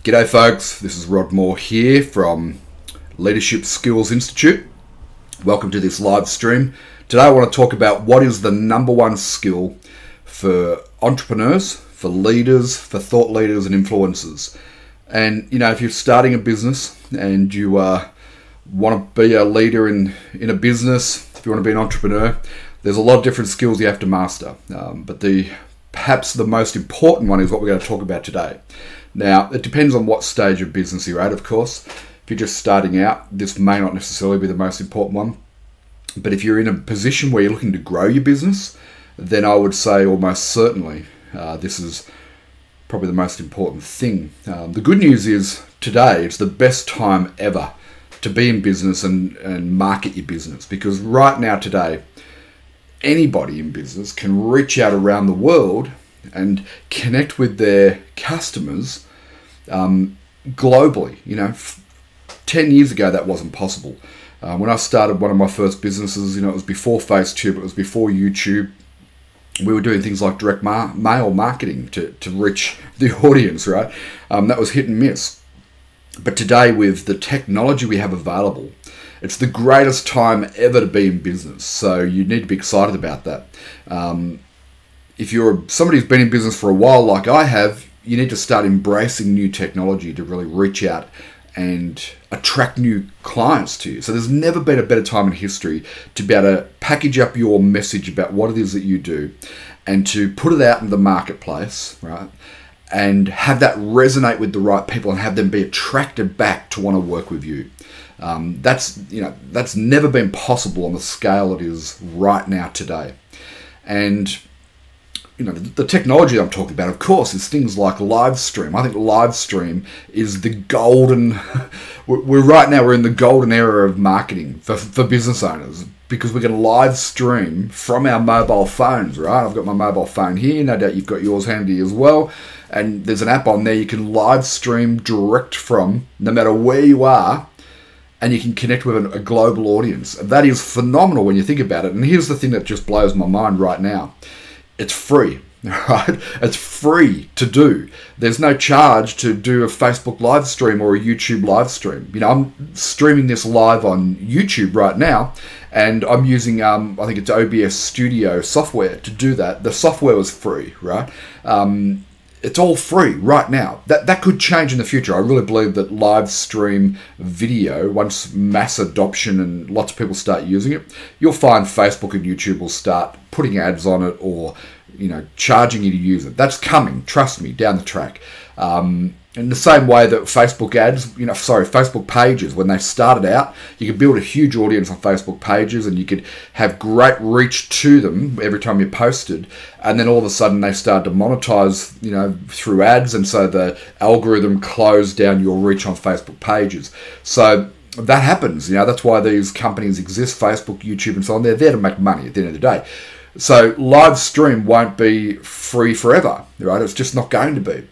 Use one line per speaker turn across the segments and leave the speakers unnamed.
G'day folks, this is Rod Moore here from Leadership Skills Institute. Welcome to this live stream. Today I want to talk about what is the number one skill for entrepreneurs, for leaders, for thought leaders and influencers. And you know, if you're starting a business and you want to be a leader in a business, if you want to be an entrepreneur, there's a lot of different skills you have to master. But perhaps the most important one is what we're going to talk about today. Now, it depends on what stage of business you're at, of course. If you're just starting out, this may not necessarily be the most important one. But if you're in a position where you're looking to grow your business, then I would say almost certainly this is probably the most important thing. The good news is today, it's the best time ever to be in business and market your business. Because right now, today, anybody in business can reach out around the world and connect with their customers globally. You know, 10 years ago that wasn't possible. When I started one of my first businesses, you know, it was before FaceTube, it was before YouTube. We were doing things like direct mail marketing to reach the audience, right? That was hit and miss. But today, with the technology we have available, it's the greatest time ever to be in business. So you need to be excited about that. If you're somebody who's been in business for a while like I have, you need to start embracing new technology to really reach out and attract new clients to you. So there's never been a better time in history to be able to package up your message about what it is that you do and to put it out in the marketplace, right? And have that resonate with the right people and have them be attracted back to want to work with you. That's never been possible on the scale it is right now today. And you know, the technology I'm talking about, of course, is things like live stream. I think live stream is the golden. We're in the golden era of marketing for business owners, because we can live stream from our mobile phones, right? I've got my mobile phone here. No doubt you've got yours handy as well. And there's an app on there you can live stream direct from, no matter where you are, and you can connect with a global audience. That is phenomenal when you think about it. And here's the thing that just blows my mind right now. It's free, right? It's free to do. There's no charge to do a Facebook live stream or a YouTube live stream. You know, I'm streaming this live on YouTube right now, and I'm using, I think it's OBS Studio software to do that. The software was free, right? It's all free right now. That could change in the future. I really believe that live stream video, once mass adoption and lots of people start using it, you'll find Facebook and YouTube will start putting ads on it, or you know, charging you to use it. That's coming, trust me, down the track. In the same way that Facebook pages, when they started out, you could build a huge audience on Facebook pages and you could have great reach to them every time you posted. And then all of a sudden they started to monetize, you know, through ads. And so the algorithm closed down your reach on Facebook pages. So that happens, you know, that's why these companies exist, Facebook, YouTube and so on. They're there to make money at the end of the day. So live stream won't be free forever, right? It's just not going to be.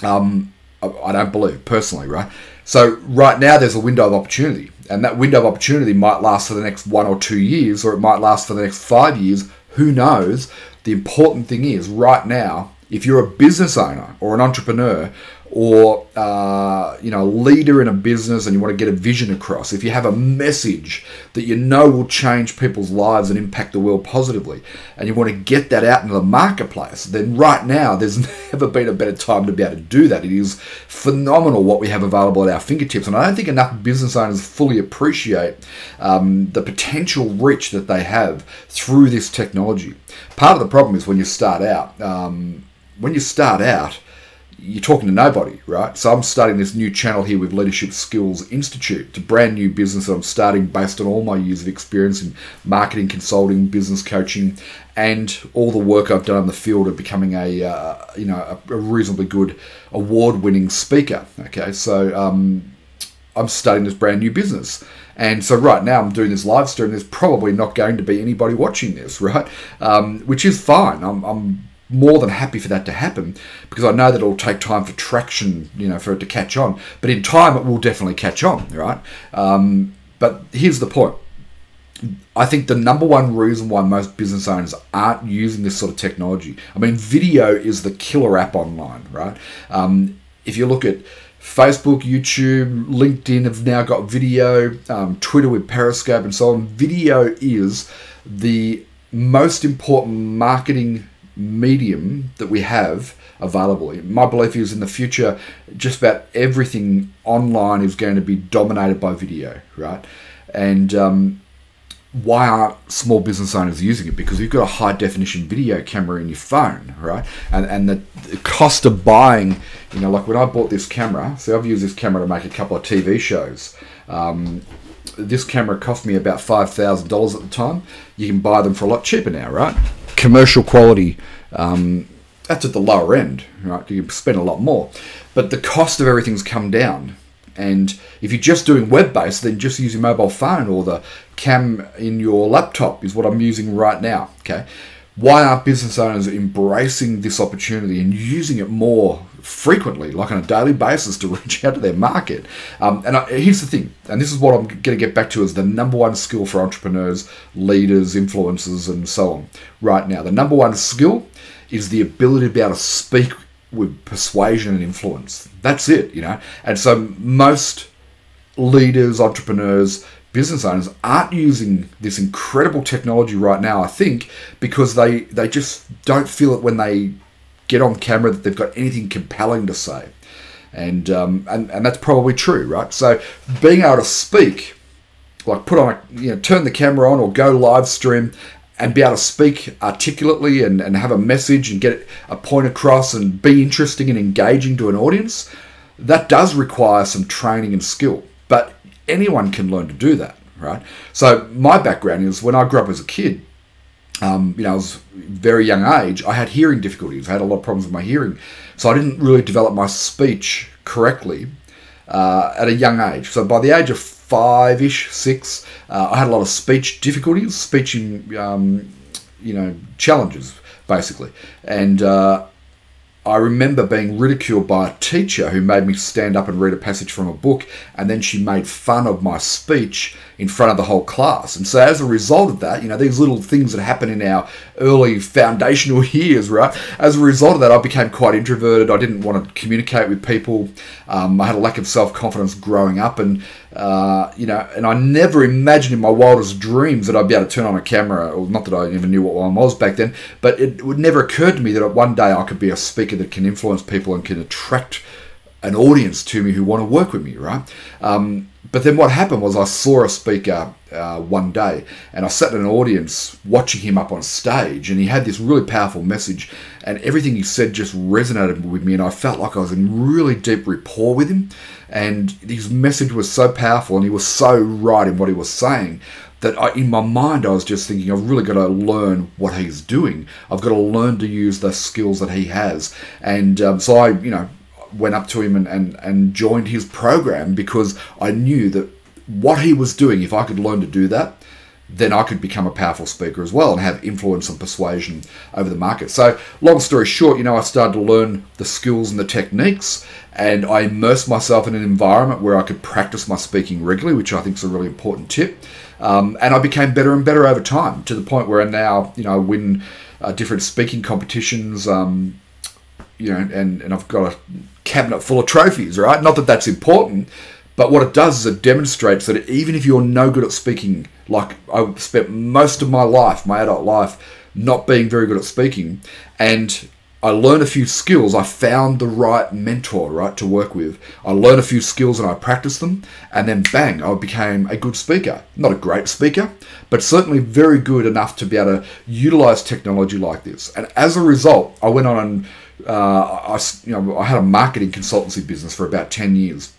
I don't believe, personally, right? So right now there's a window of opportunity, and that window of opportunity might last for the next 1 or 2 years, or it might last for the next 5 years. Who knows? The important thing is right now, if you're a business owner or an entrepreneur or a leader in a business and you want to get a vision across, if you have a message that you know will change people's lives and impact the world positively, and you want to get that out into the marketplace, then right now there's never been a better time to be able to do that. It is phenomenal what we have available at our fingertips, and I don't think enough business owners fully appreciate the potential reach that they have through this technology. Part of the problem is when you start out. You're talking to nobody, right? So I'm starting this new channel here with Leadership Skills Institute. It's a brand new business that I'm starting based on all my years of experience in marketing, consulting, business coaching, and all the work I've done in the field of becoming a reasonably good award-winning speaker. Okay, so I'm starting this brand new business. And so right now I'm doing this live stream. There's probably not going to be anybody watching this, right? Which is fine. I'm more than happy for that to happen, because I know that it'll take time for traction, you know, for it to catch on. But in time, it will definitely catch on, right? But here's the point. I think the number one reason why most business owners aren't using this sort of technology, I mean, video is the killer app online, right? If you look at Facebook, YouTube, LinkedIn have now got video, Twitter with Periscope and so on. Video is the most important marketing medium that we have available. My belief is in the future, just about everything online is going to be dominated by video, right? And why aren't small business owners using it? Because you've got a high definition video camera in your phone, right? And the cost of buying, like when I bought this camera, so I've used this camera to make a couple of TV shows. This camera cost me about $5,000 at the time. You can buy them for a lot cheaper now, right? Commercial quality, that's at the lower end, right? You can spend a lot more. But the cost of everything's come down. And if you're just doing web-based, then just use your mobile phone or the cam in your laptop is what I'm using right now, okay? Why aren't business owners embracing this opportunity and using it more frequently, like on a daily basis, to reach out to their market? Here's the thing, and this is what I'm going to get back to as the number one skill for entrepreneurs, leaders, influencers, and so on right now. The number one skill is the ability to be able to speak with persuasion and influence. That's it, And so most leaders, entrepreneurs, business owners aren't using this incredible technology right now, I think, because they just don't feel it when they get on camera that they've got anything compelling to say. And that's probably true, right? So being able to speak, like put on turn the camera on or go live stream and be able to speak articulately and have a message and get a point across and be interesting and engaging to an audience, that does require some training and skill. But anyone can learn to do that, right? So my background is when I grew up as a kid, I was very young age, I had hearing difficulties. I had a lot of problems with my hearing. So I didn't really develop my speech correctly at a young age. So by the age of 5-ish, 6, I had a lot of speech difficulties, challenges, basically. And I remember being ridiculed by a teacher who made me stand up and read a passage from a book, and then she made fun of my speech in front of the whole class. And so as a result of that, these little things that happen in our early foundational years, right? As a result of that, I became quite introverted. I didn't want to communicate with people. I had a lack of self-confidence growing up, and and I never imagined in my wildest dreams that I'd be able to turn on a camera, or not that I even knew what one was back then, but it would never occur to me that one day I could be a speaker that can influence people and can attract an audience to me who want to work with me, right? But then what happened was I saw a speaker one day, and I sat in an audience watching him up on stage, and he had this really powerful message, and everything he said just resonated with me, and I felt like I was in really deep rapport with him, and his message was so powerful, and he was so right in what he was saying, that in my mind I was just thinking, I've really got to learn what he's doing. I've got to learn to use the skills that he has. And so I, went up to him and joined his program, because I knew that what he was doing, if I could learn to do that, then I could become a powerful speaker as well and have influence and persuasion over the market. So long story short, I started to learn the skills and the techniques, and I immersed myself in an environment where I could practice my speaking regularly, which I think is a really important tip. And I became better and better over time, to the point where now, I win different speaking competitions, and I've got a cabinet full of trophies, right? Not that that's important, but what it does is it demonstrates that even if you're no good at speaking, like I spent most of my life, my adult life, not being very good at speaking, and I learned a few skills. I found the right mentor, right, to work with. I learned a few skills and I practiced them, and then bang, I became a good speaker. Not a great speaker, but certainly very good enough to be able to utilize technology like this. And as a result, I went on and I had a marketing consultancy business for about 10 years.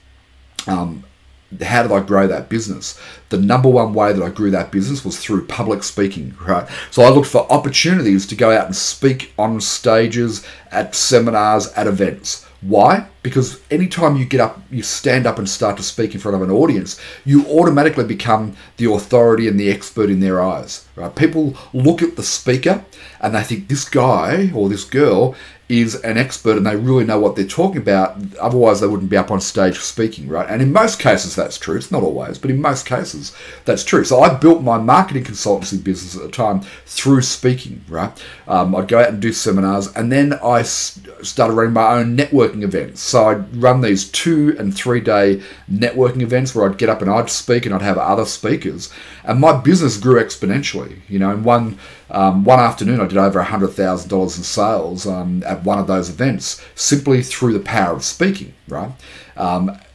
How did I grow that business? The number one way that I grew that business was through public speaking, right? So I looked for opportunities to go out and speak on stages, at seminars, at events. Why? Because anytime you get up, you stand up and start to speak in front of an audience, you automatically become the authority and the expert in their eyes, right? People look at the speaker and they think this guy or this girl is an expert and they really know what they're talking about. Otherwise, they wouldn't be up on stage speaking, right? And in most cases, that's true. It's not always, but in most cases, that's true. So I built my marketing consultancy business at the time through speaking, right? I'd go out and do seminars, and then I started running my own networking events. So I'd run these 2 and 3 day networking events where I'd get up and I'd speak and I'd have other speakers. And my business grew exponentially. You know, in one afternoon, I did over $100,000 in sales at one of those events simply through the power of speaking, right?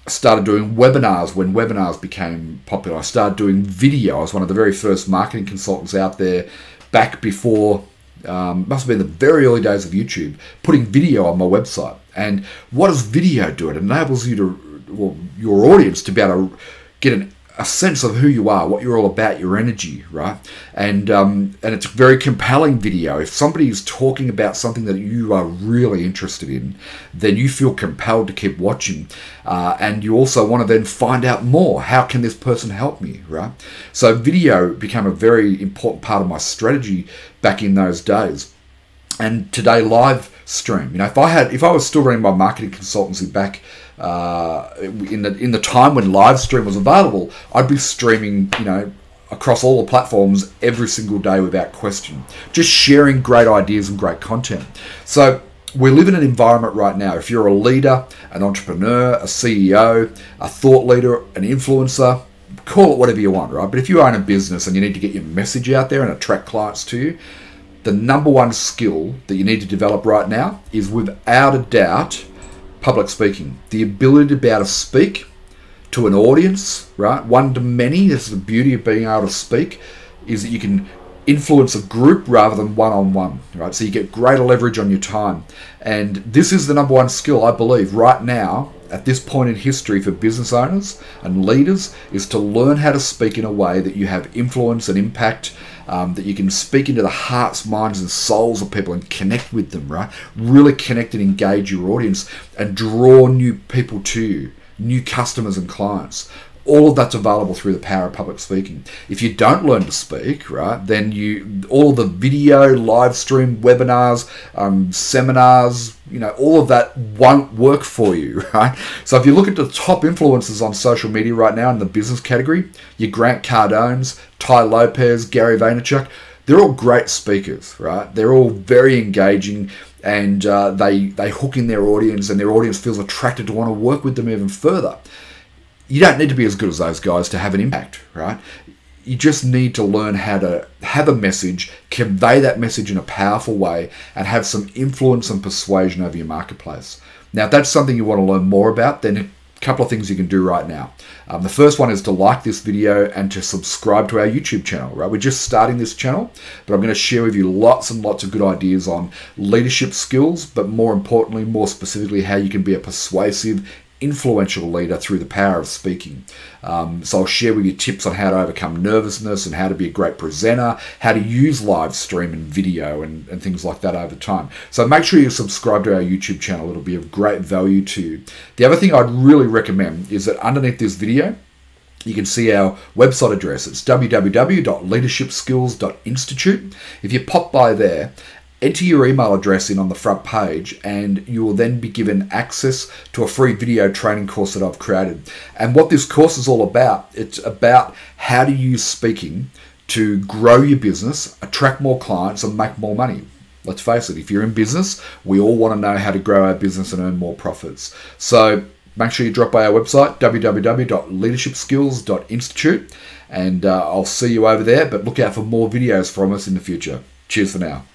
Started doing webinars when webinars became popular. I started doing video. I was one of the very first marketing consultants out there back before, must have been the very early days of YouTube, putting video on my website. And what does video do? It enables you to, well, your audience to be able to get a sense of who you are, what you're all about, your energy, right? And it's a very compelling video. If somebody is talking about something that you are really interested in, then you feel compelled to keep watching. And you also want to then find out more. How can this person help me, right? So video became a very important part of my strategy back in those days. And today, live stream. You know, if I was still running my marketing consultancy back in the time when live stream was available, I'd be streaming, you know, across all the platforms every single day without question, just sharing great ideas and great content. So we live in an environment right now. If you're a leader, an entrepreneur, a CEO, a thought leader, an influencer, call it whatever you want, right? But if you own a business and you need to get your message out there and attract clients to you, the number one skill that you need to develop right now is, without a doubt, public speaking. The ability to be able to speak to an audience, right? One to many. This is the beauty of being able to speak, is that you can influence a group rather than one-on-one, right? So you get greater leverage on your time. And this is the number one skill, I believe, right now, at this point in history for business owners and leaders, is to learn how to speak in a way that you have influence and impact, that you can speak into the hearts, minds, and souls of people and connect with them, right? Really connect and engage your audience and draw new people to you, new customers and clients. All of that's available through the power of public speaking. If you don't learn to speak, right, then all the video, live stream, webinars, seminars, you know, all of that won't work for you, right? So if you look at the top influencers on social media right now in the business category, your Grant Cardones, Tai Lopez, Gary Vaynerchuk, they're all great speakers, right? They're all very engaging, and they hook in their audience, and their audience feels attracted to want to work with them even further. You don't need to be as good as those guys to have an impact, right? You just need to learn how to have a message, convey that message in a powerful way, and have some influence and persuasion over your marketplace. Now, if that's something you want to learn more about, then a couple of things you can do right now. The first one is to like this video and to subscribe to our YouTube channel, right? We're just starting this channel, but I'm going to share with you lots and lots of good ideas on leadership skills, but more importantly, more specifically, how you can be a persuasive, influential leader through the power of speaking. So I'll share with you tips on how to overcome nervousness and how to be a great presenter, how to use live stream and video and things like that over time. So make sure you subscribe to our YouTube channel. It'll be of great value to you. The other thing I'd really recommend is that underneath this video, you can see our website address. It's www.leadershipskills.institute. If you pop by there, enter your email address in on the front page, and you will then be given access to a free video training course that I've created. And what this course is all about, it's about how to use speaking to grow your business, attract more clients, and make more money. Let's face it, if you're in business, we all want to know how to grow our business and earn more profits. So make sure you drop by our website, www.leadershipskills.institute, and I'll see you over there, but look out for more videos from us in the future. Cheers for now.